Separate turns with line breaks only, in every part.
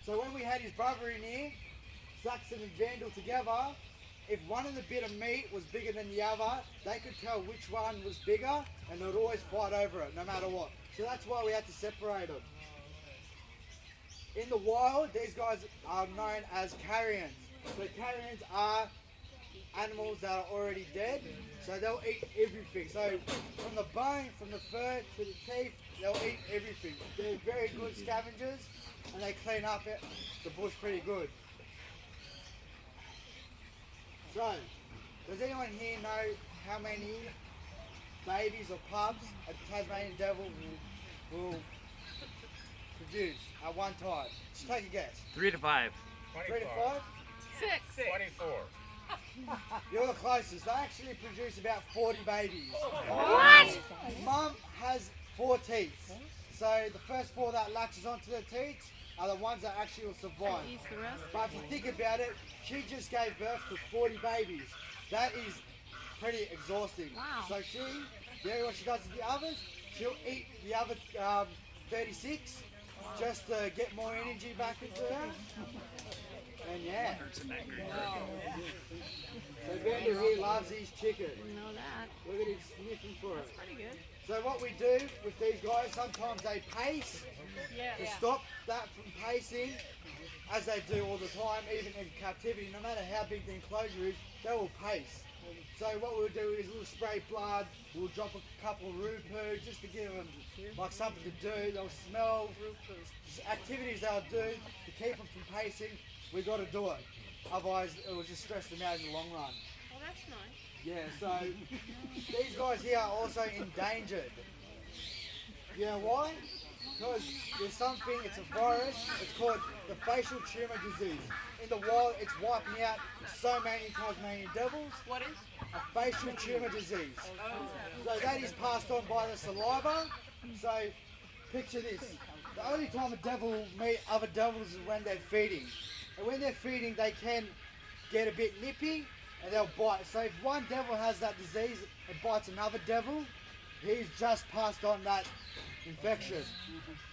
So when we had his brother in here, Saxon and Vandal together, if one of the bit of meat was bigger than the other, they could tell which one was bigger, and they'd always fight over it, no matter what. So that's why we had to separate them. In the wild, these guys are known as carrions. So carrions are animals that are already dead, so they'll eat everything. So from the bone, from the fur to the teeth, they'll eat everything. They're very good scavengers, and they clean up the bush pretty good. So, does anyone here know how many babies or pups a Tasmanian devil will produce at one time? Just take a guess.
3 to 5.
3 to 5?
6.
24.
You're the closest. They actually produce about 40 babies.
What?
Mum has 4 teeth. So the first 4 that latches onto the teeth are the ones that actually will survive.
Eats the rest.
But if you think about it, she just gave birth to 40 babies. That is pretty exhausting.
Wow.
So you know what she does to the others? She'll eat the other 36 just to get more energy back into her. And yeah. So Vander here loves his chicken.
Didn't know that.
Look at him sniffing for it.
Pretty good.
So what we do with these guys, sometimes they pace to stop that from pacing, as they do all the time, even in captivity. No matter how big the enclosure is, they will pace. So what we'll do is we'll spray blood, we'll drop a couple of roo poo just to give them like something to do. They'll smell, activities they'll do to keep them from pacing. We've got to do it. Otherwise it will just stress them out in the long run.
Well, that's nice.
Yeah, so these guys here are also endangered. You know why? Because there's something, it's a virus, it's called the facial tumour disease. In the wild, it's wiping out so many Tasmanian devils.
What is?
A facial tumour disease. So that is passed on by the saliva. So picture this. The only time a devil will meet other devils is when they're feeding. And when they're feeding, they can get a bit nippy and they'll bite. So if one devil has that disease and bites another devil, he's just passed on that infection.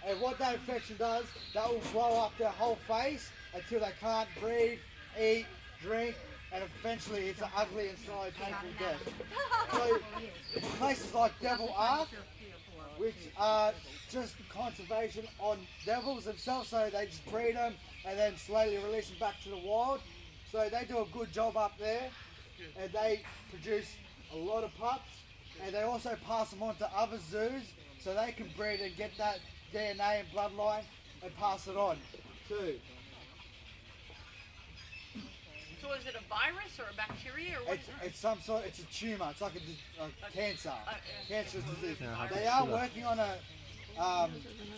And what that infection does, that will blow up their whole face until they can't breathe, eat, drink, and eventually it's an ugly and slowly painful death. So places like Devil Ark, which are just conservation on devils themselves, so they just breed them and then slowly release them back to the wild. So they do a good job up there, and they produce a lot of pups, and they also pass them on to other zoos so they can breed and get that DNA and bloodline and pass it on too.
So is it a virus or a bacteria or what?
It's some sort. It's a tumor. It's like a cancer, cancerous disease.
Yeah, I can
They
see
are
that.
working on a